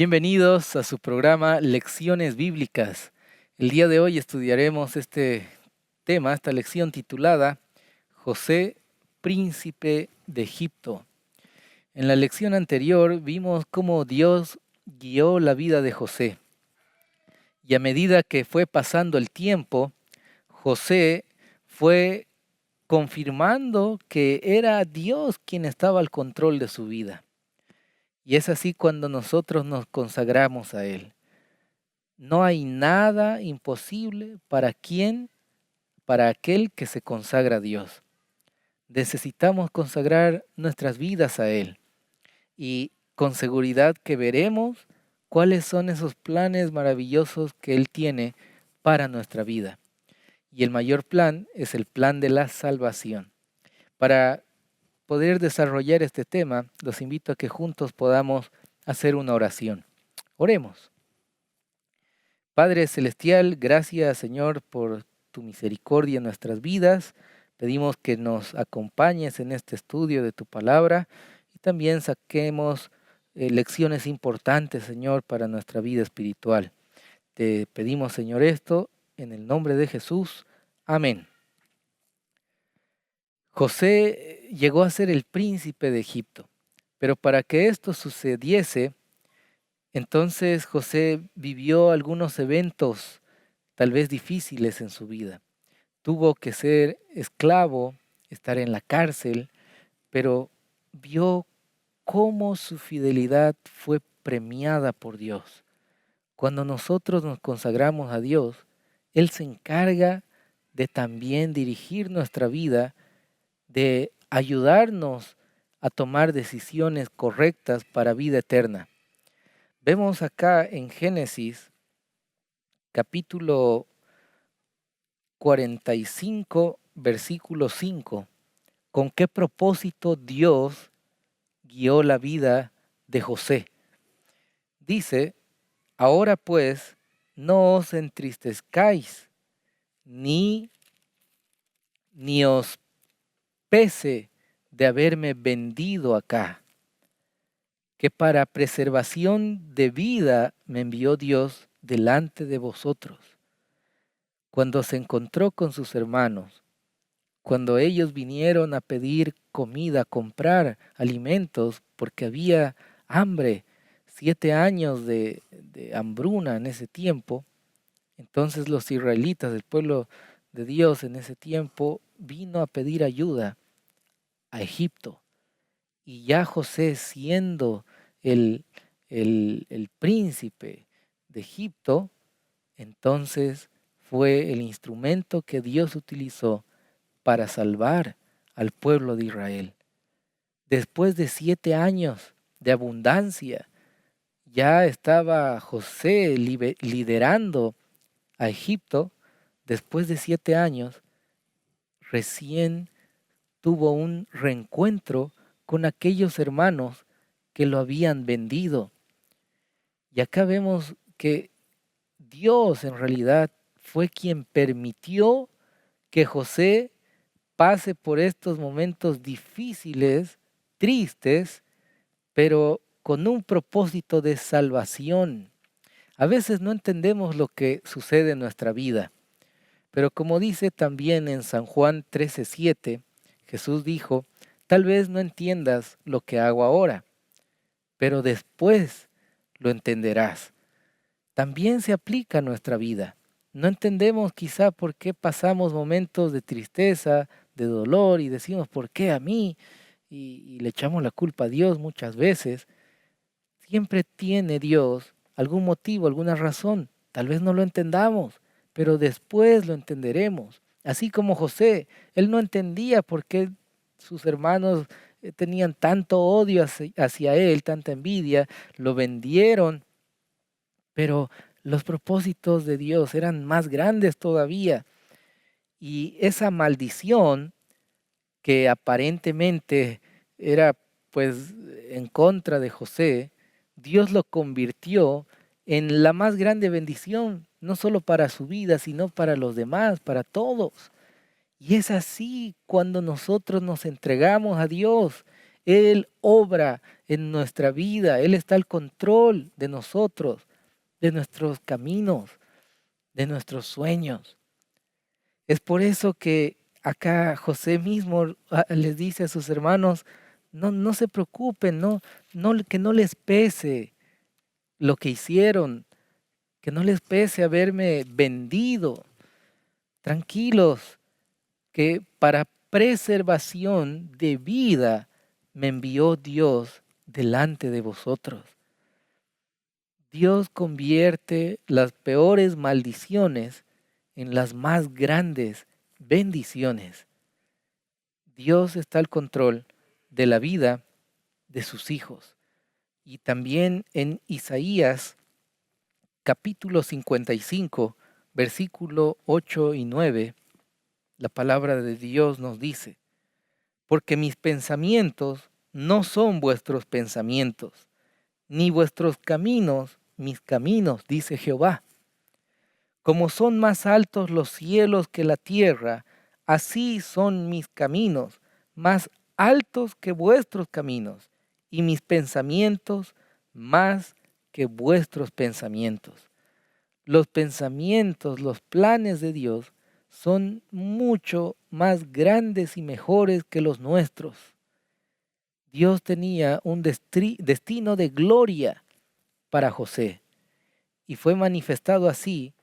Bienvenidos a su programa Lecciones Bíblicas. El día de hoy estudiaremos este tema, esta lección titulada José, príncipe de Egipto. En la lección anterior vimos cómo Dios guió la vida de José. Y a medida que fue pasando el tiempo, José fue confirmando que era Dios quien estaba al control de su vida. Y es así cuando nosotros nos consagramos a Él. No hay nada imposible para aquel que se consagra a Dios. Necesitamos consagrar nuestras vidas a Él y con seguridad que veremos cuáles son esos planes maravillosos que Él tiene para nuestra vida. Y el mayor plan es el plan de la salvación. Para poder desarrollar este tema, los invito a que juntos podamos hacer una oración. Oremos. Padre Celestial, gracias Señor por tu misericordia en nuestras vidas. Pedimos que nos acompañes en este estudio de tu palabra y también saquemos lecciones importantes, Señor, para nuestra vida espiritual. Te pedimos, Señor, esto en el nombre de Jesús. Amén. José llegó a ser el príncipe de Egipto, pero para que esto sucediese, entonces José vivió algunos eventos tal vez difíciles en su vida. Tuvo que ser esclavo, estar en la cárcel, pero vio cómo su fidelidad fue premiada por Dios. Cuando nosotros nos consagramos a Dios, Él se encarga de también dirigir nuestra vida, de ayudarnos a tomar decisiones correctas para vida eterna. Vemos acá en Génesis capítulo 45, versículo 5, con qué propósito Dios guió la vida de José. Dice, ahora pues, no os entristezcáis, ni os pese de haberme vendido acá, que para preservación de vida me envió Dios delante de vosotros. Cuando se encontró con sus hermanos, cuando ellos vinieron a pedir comida, a comprar alimentos, porque había hambre, 7 años de hambruna en ese tiempo, entonces los israelitas, el pueblo de Dios en ese tiempo, vino a pedir ayuda a Egipto. Y ya José, siendo el príncipe de Egipto, entonces fue el instrumento que Dios utilizó para salvar al pueblo de Israel. Después de 7 años de abundancia, ya estaba José liderando a Egipto. Después de 7 años, recién tuvo un reencuentro con aquellos hermanos que lo habían vendido. Y acá vemos que Dios en realidad fue quien permitió que José pase por estos momentos difíciles, tristes, pero con un propósito de salvación. A veces no entendemos lo que sucede en nuestra vida, pero como dice también en San Juan 13:7, Jesús dijo, tal vez no entiendas lo que hago ahora, pero después lo entenderás. También se aplica a nuestra vida. No entendemos quizá por qué pasamos momentos de tristeza, de dolor y decimos, ¿por qué a mí? Y le echamos la culpa a Dios muchas veces. Siempre tiene Dios algún motivo, alguna razón. Tal vez no lo entendamos, pero después lo entenderemos. Así como José, él no entendía por qué sus hermanos tenían tanto odio hacia él, tanta envidia, lo vendieron, pero los propósitos de Dios eran más grandes todavía. Y esa maldición que aparentemente era pues en contra de José, Dios lo convirtió en la más grande bendición, no solo para su vida, sino para los demás, para todos. Y es así cuando nosotros nos entregamos a Dios. Él obra en nuestra vida, Él está al control de nosotros, de nuestros caminos, de nuestros sueños. Es por eso que acá José mismo les dice a sus hermanos, no se preocupen, que no les pese lo que hicieron, que no les pese haberme vendido. Tranquilos, que para preservación de vida me envió Dios delante de vosotros. Dios convierte las peores maldiciones en las más grandes bendiciones. Dios está al control de la vida de sus hijos. Y también en Isaías capítulo 55, versículo 8 y 9, la palabra de Dios nos dice, porque mis pensamientos no son vuestros pensamientos, ni vuestros caminos mis caminos, dice Jehová. Como son más altos los cielos que la tierra, así son mis caminos, más altos que vuestros caminos, y mis pensamientos más que vuestros pensamientos. Los pensamientos, los planes de Dios son mucho más grandes y mejores que los nuestros. Dios tenía un destino de gloria para José y fue manifestado así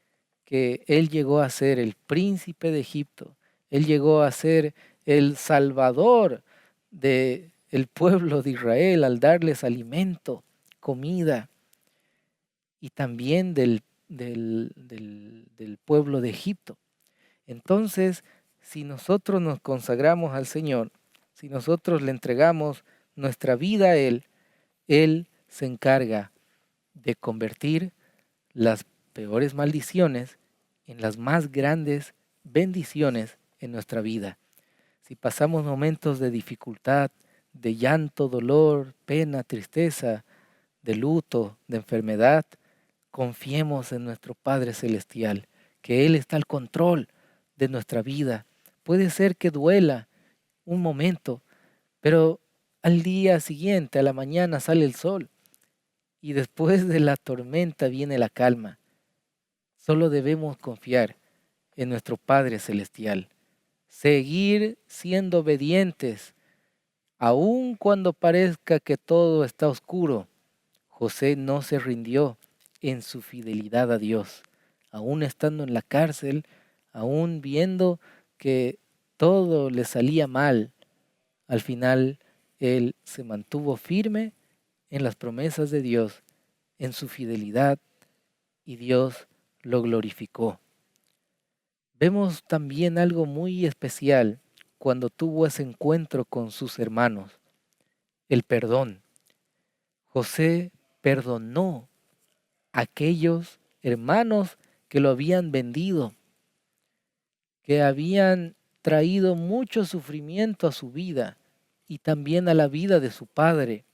que él llegó a ser el príncipe de Egipto, él llegó a ser el salvador del pueblo de Israel al darles alimento, comida y también del pueblo de Egipto. Entonces, si nosotros nos consagramos al Señor, si nosotros le entregamos nuestra vida a Él se encarga de convertir las peores maldiciones en las más grandes bendiciones en nuestra vida. Si pasamos momentos de dificultad, de llanto, dolor, pena, tristeza, de luto, de enfermedad, confiemos en nuestro Padre Celestial, que Él está al control de nuestra vida. Puede ser que duela un momento, pero al día siguiente, a la mañana, sale el sol y después de la tormenta viene la calma. Solo debemos confiar en nuestro Padre Celestial, seguir siendo obedientes, aun cuando parezca que todo está oscuro. José no se rindió en su fidelidad a Dios, aún estando en la cárcel, aún viendo que todo le salía mal. Al final, él se mantuvo firme en las promesas de Dios, en su fidelidad, y Dios lo glorificó. Vemos también algo muy especial cuando tuvo ese encuentro con sus hermanos, el perdón. José perdonó a aquellos hermanos que lo habían vendido, que habían traído mucho sufrimiento a su vida y también a la vida de su padre.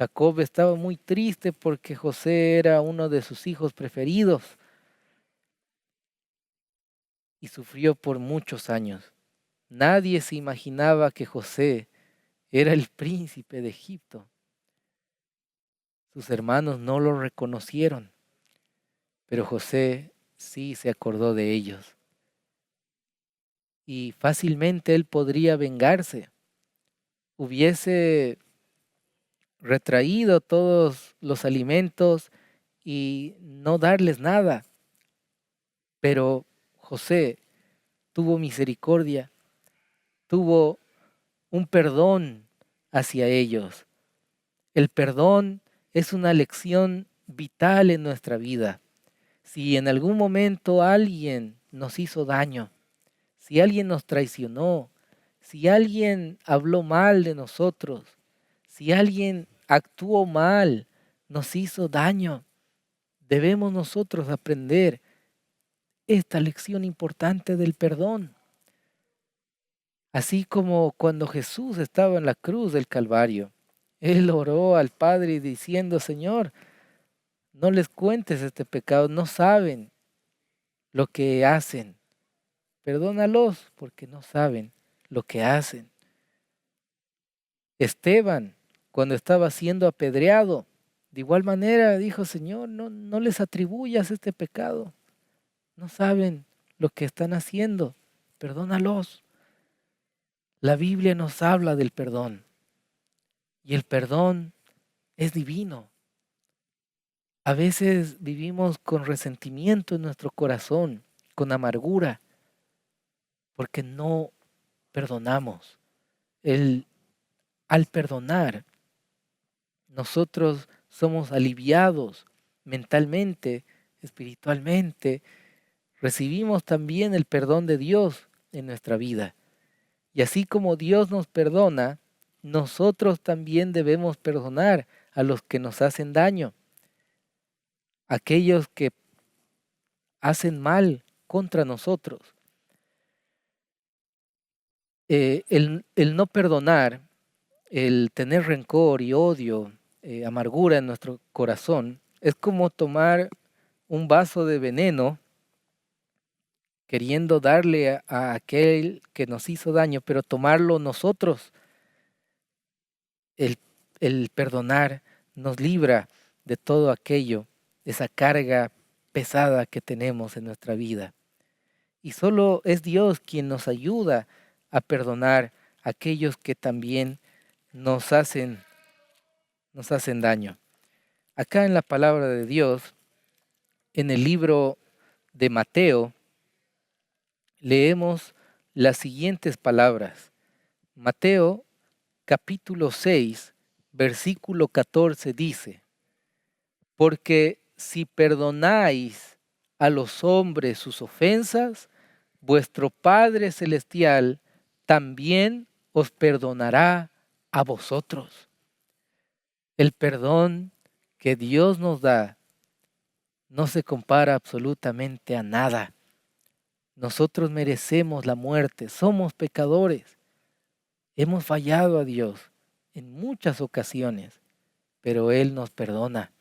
Jacob estaba muy triste porque José era uno de sus hijos preferidos y sufrió por muchos años. Nadie se imaginaba que José era el príncipe de Egipto. Sus hermanos no lo reconocieron, pero José sí se acordó de ellos. Y fácilmente él podría vengarse. Hubiese retraído todos los alimentos y no darles nada. Pero José tuvo misericordia, tuvo un perdón hacia ellos. El perdón es una lección vital en nuestra vida. Si en algún momento alguien nos hizo daño, si alguien nos traicionó, si alguien habló mal de nosotros, si alguien actuó mal, nos hizo daño, debemos nosotros aprender esta lección importante del perdón. Así como cuando Jesús estaba en la cruz del Calvario, Él oró al Padre diciendo, Señor, no les cuentes este pecado, no saben lo que hacen. Perdónalos porque no saben lo que hacen. Esteban, cuando estaba siendo apedreado, de igual manera dijo, Señor, no les atribuyas este pecado. No saben lo que están haciendo. Perdónalos. La Biblia nos habla del perdón y el perdón es divino. A veces vivimos con resentimiento en nuestro corazón, con amargura, porque no perdonamos. Al perdonar, nosotros somos aliviados mentalmente, espiritualmente. Recibimos también el perdón de Dios en nuestra vida. Y así como Dios nos perdona, nosotros también debemos perdonar a los que nos hacen daño, aquellos que hacen mal contra nosotros. El no perdonar, el tener rencor y odio, amargura en nuestro corazón, es como tomar un vaso de veneno queriendo darle a aquel que nos hizo daño, pero tomarlo nosotros. El, el perdonar nos libra de todo aquello, esa carga pesada que tenemos en nuestra vida. Y solo es Dios quien nos ayuda a perdonar a aquellos que también nos hacen daño. Acá en la palabra de Dios, en el libro de Mateo, leemos las siguientes palabras. Mateo capítulo 6, versículo 14 dice, porque si perdonáis a los hombres sus ofensas, vuestro Padre Celestial también os perdonará a vosotros. El perdón que Dios nos da no se compara absolutamente a nada. Nosotros merecemos la muerte, somos pecadores. Hemos fallado a Dios en muchas ocasiones, pero Él nos perdona.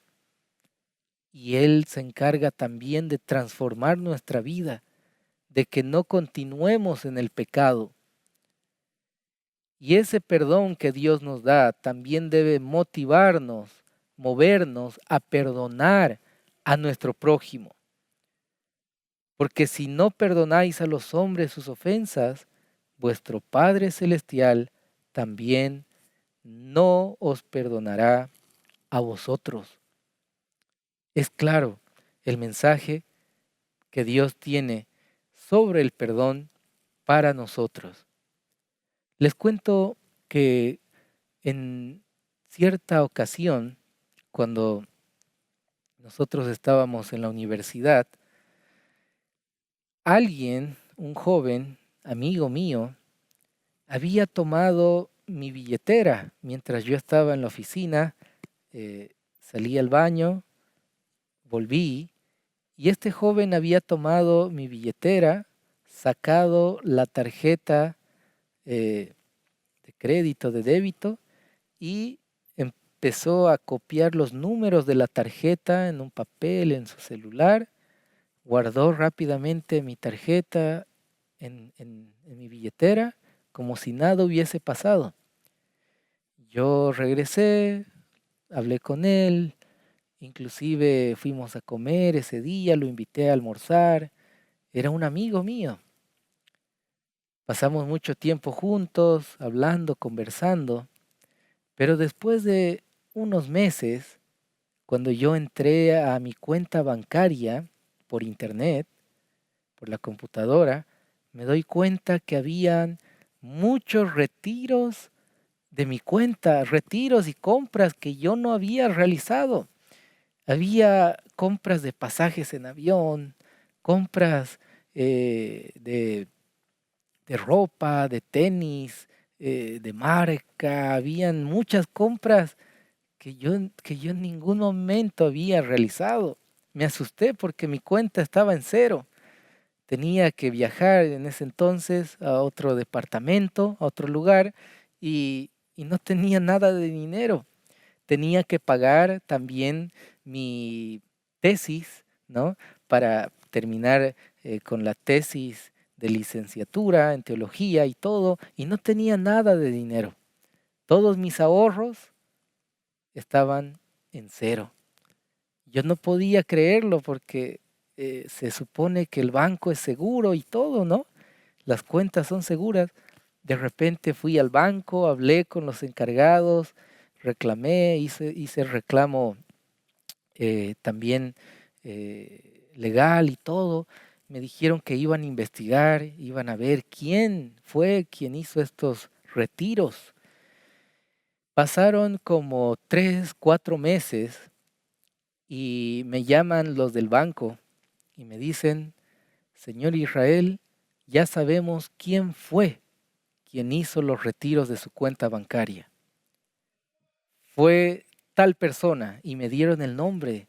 Y Él se encarga también de transformar nuestra vida, de que no continuemos en el pecado. Y ese perdón que Dios nos da también debe motivarnos, movernos a perdonar a nuestro prójimo. Porque si no perdonáis a los hombres sus ofensas, vuestro Padre Celestial también no os perdonará a vosotros. Es claro el mensaje que Dios tiene sobre el perdón para nosotros. Les cuento que en cierta ocasión, cuando nosotros estábamos en la universidad, alguien, un joven, amigo mío, había tomado mi billetera mientras yo estaba en la oficina. Salí al baño, volví y este joven había tomado mi billetera, sacado la tarjeta de crédito, de débito, y empezó a copiar los números de la tarjeta en un papel, en su celular, guardó rápidamente mi tarjeta en mi billetera como si nada hubiese pasado. Yo regresé, hablé con él, inclusive fuimos a comer ese día, lo invité a almorzar, era un amigo mío. Pasamos mucho tiempo juntos, hablando, conversando, pero después de unos meses, cuando yo entré a mi cuenta bancaria por internet, por la computadora, me doy cuenta que habían muchos retiros de mi cuenta, retiros y compras que yo no había realizado. Había compras de pasajes en avión, compras de ropa, de tenis, de marca, habían muchas compras que yo en ningún momento había realizado. Me asusté porque mi cuenta estaba en cero. Tenía que viajar en ese entonces a otro departamento, a otro lugar, y no tenía nada de dinero. Tenía que pagar también mi tesis, ¿no? Para terminar con la tesis de licenciatura en teología y todo, y no tenía nada de dinero. Todos mis ahorros estaban en cero. Yo no podía creerlo porque se supone que el banco es seguro y todo, ¿no? Las cuentas son seguras. De repente fui al banco, hablé con los encargados, reclamé, hice el reclamo también legal y todo. Me dijeron que iban a investigar, iban a ver quién fue quien hizo estos retiros. Pasaron como 3, 4 meses y me llaman los del banco y me dicen, señor Israel, ya sabemos quién fue quien hizo los retiros de su cuenta bancaria. Fue tal persona y me dieron el nombre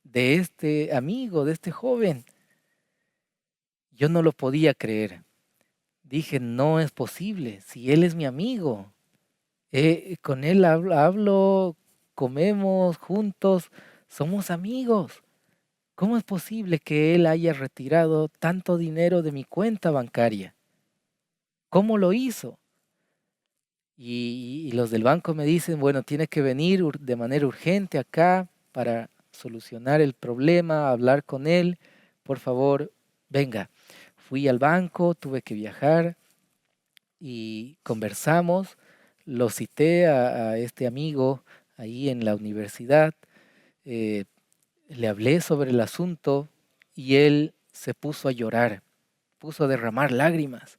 de este amigo, de este joven. Yo no lo podía creer. Dije, no es posible, si él es mi amigo. Con él hablo, comemos juntos, somos amigos. ¿Cómo es posible que él haya retirado tanto dinero de mi cuenta bancaria? ¿Cómo lo hizo? Y los del banco me dicen, bueno, tiene que venir de manera urgente acá para solucionar el problema, hablar con él. Por favor, venga. Fui al banco, tuve que viajar y conversamos. Lo cité a este amigo ahí en la universidad. eh, Le hablé sobre el asunto y él se puso a llorar, puso a derramar lágrimas.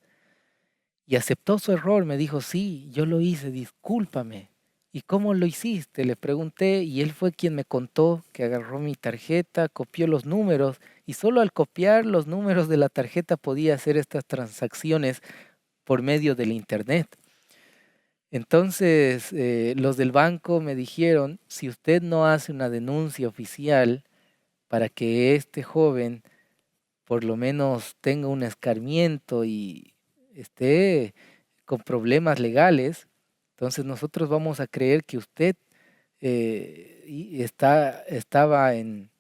Y aceptó su error, me dijo, sí, yo lo hice, discúlpame. ¿Y cómo lo hiciste? Le pregunté y él fue quien me contó que agarró mi tarjeta, copió los números y solo al copiar los números de la tarjeta podía hacer estas transacciones por medio del internet. Entonces los del banco me dijeron, si usted no hace una denuncia oficial para que este joven por lo menos tenga un escarmiento y esté con problemas legales, entonces nosotros vamos a creer que usted estaba en,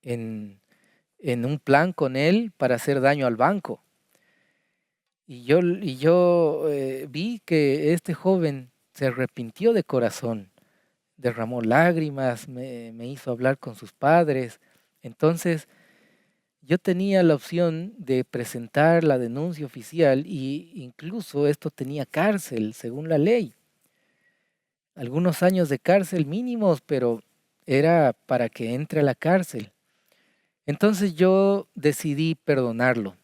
en un plan con él para hacer daño al banco. Y yo vi que este joven se arrepintió de corazón, derramó lágrimas, me hizo hablar con sus padres. Entonces, yo tenía la opción de presentar la denuncia oficial y incluso esto tenía cárcel según la ley. Algunos años de cárcel mínimos, pero era para que entre a la cárcel. Entonces yo decidí perdonarlo.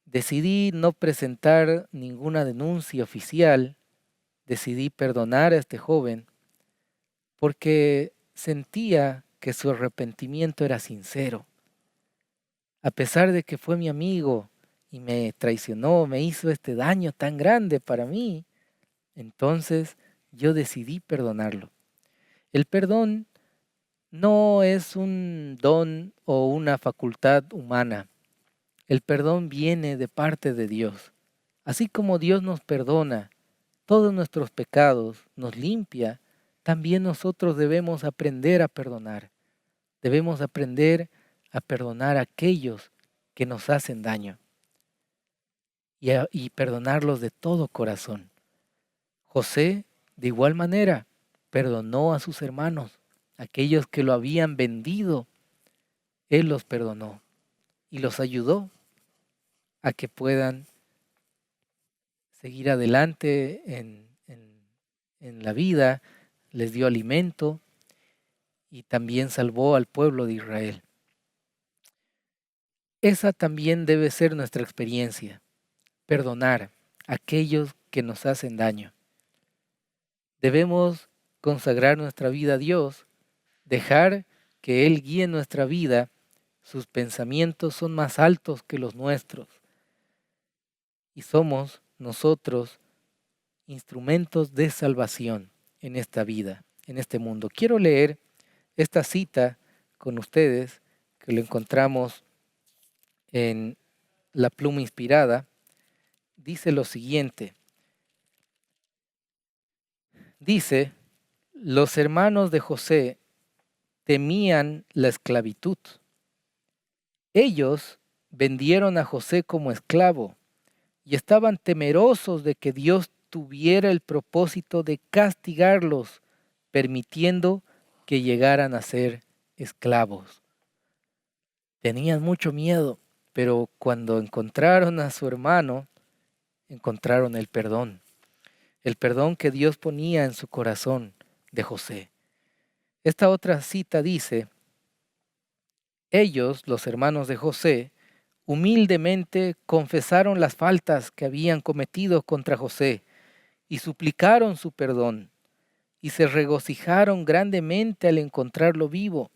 Decidí no presentar ninguna denuncia oficial. Decidí perdonar a este joven porque sentía que su arrepentimiento era sincero. A pesar de que fue mi amigo y me traicionó, me hizo este daño tan grande para mí, entonces yo decidí perdonarlo. El perdón no es un don o una facultad humana. El perdón viene de parte de Dios. Así como Dios nos perdona todos nuestros pecados, nos limpia, también nosotros debemos aprender a perdonar. Debemos aprender a perdonar a aquellos que nos hacen daño y perdonarlos de todo corazón. José, de igual manera, perdonó a sus hermanos, aquellos que lo habían vendido. Él los perdonó y los ayudó a que puedan seguir adelante en la vida, les dio alimento y también salvó al pueblo de Israel. Esa también debe ser nuestra experiencia, perdonar a aquellos que nos hacen daño. Debemos consagrar nuestra vida a Dios, dejar que Él guíe nuestra vida. Sus pensamientos son más altos que los nuestros y somos nosotros instrumentos de salvación en esta vida, en este mundo. Quiero leer esta cita con ustedes que lo encontramos en La Pluma Inspirada. Dice lo siguiente. Dice, los hermanos de José temían la esclavitud. Ellos vendieron a José como esclavo y estaban temerosos de que Dios tuviera el propósito de castigarlos, permitiendo que llegaran a ser esclavos. Tenían mucho miedo, pero cuando encontraron a su hermano, encontraron el perdón que Dios ponía en su corazón de José. Esta otra cita dice: ellos, los hermanos de José, humildemente confesaron las faltas que habían cometido contra José y suplicaron su perdón, y se regocijaron grandemente al encontrarlo vivo,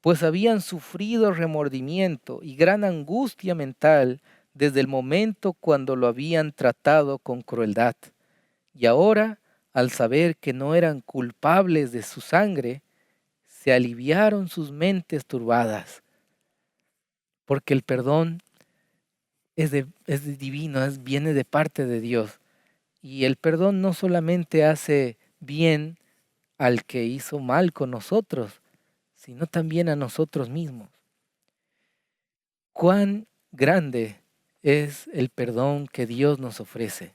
pues habían sufrido remordimiento y gran angustia mental desde el momento cuando lo habían tratado con crueldad. Y ahora, al saber que no eran culpables de su sangre, se aliviaron sus mentes turbadas, porque el perdón es divino, viene de parte de Dios. Y el perdón no solamente hace bien al que hizo mal con nosotros, sino también a nosotros mismos. Cuán grande es el perdón que Dios nos ofrece,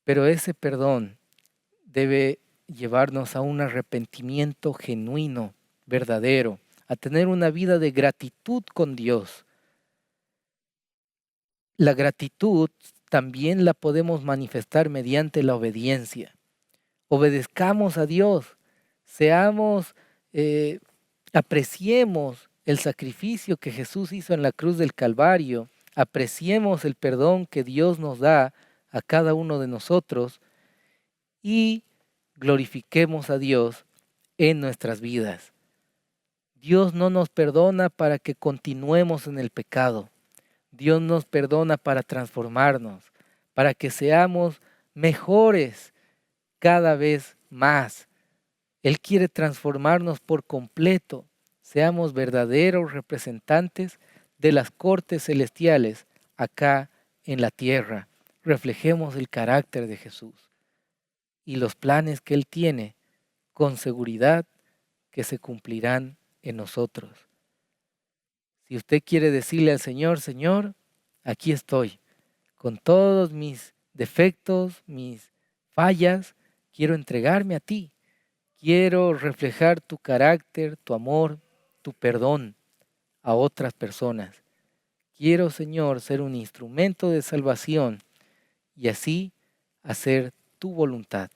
pero ese perdón debe llevarnos a un arrepentimiento genuino, verdadero, a tener una vida de gratitud con Dios. La gratitud también la podemos manifestar mediante la obediencia. Obedezcamos a Dios, seamos, apreciemos el sacrificio que Jesús hizo en la cruz del Calvario, apreciemos el perdón que Dios nos da a cada uno de nosotros y glorifiquemos a Dios en nuestras vidas. Dios no nos perdona para que continuemos en el pecado. Dios nos perdona para transformarnos, para que seamos mejores cada vez más. Él quiere transformarnos por completo, seamos verdaderos representantes de las cortes celestiales acá en la tierra. Reflejemos el carácter de Jesús y los planes que Él tiene, con seguridad que se cumplirán en nosotros. Si usted quiere decirle al Señor: Señor, aquí estoy, con todos mis defectos, mis fallas, quiero entregarme a ti. Quiero reflejar tu carácter, tu amor, tu perdón a otras personas. Quiero, Señor, ser un instrumento de salvación y así hacer tu voluntad.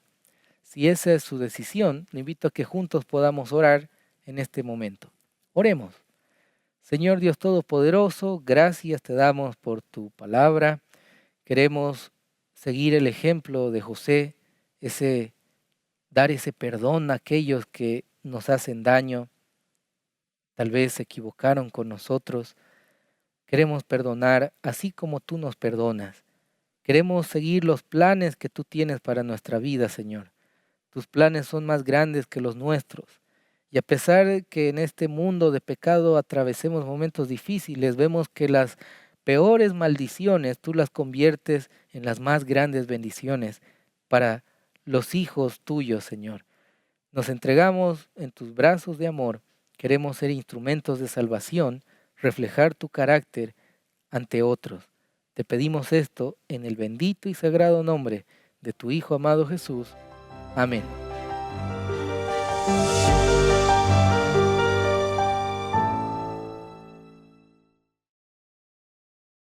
Si esa es su decisión, le invito a que juntos podamos orar en este momento. Oremos. Señor Dios Todopoderoso, gracias te damos por tu palabra. Queremos seguir el ejemplo de José, dar ese perdón a aquellos que nos hacen daño, tal vez se equivocaron con nosotros. Queremos perdonar así como tú nos perdonas. Queremos seguir los planes que tú tienes para nuestra vida, Señor. Tus planes son más grandes que los nuestros. Y a pesar de que en este mundo de pecado atravesemos momentos difíciles, vemos que las peores maldiciones tú las conviertes en las más grandes bendiciones para los hijos tuyos, Señor. Nos entregamos en tus brazos de amor. Queremos ser instrumentos de salvación, reflejar tu carácter ante otros. Te pedimos esto en el bendito y sagrado nombre de tu Hijo amado Jesús. Amén.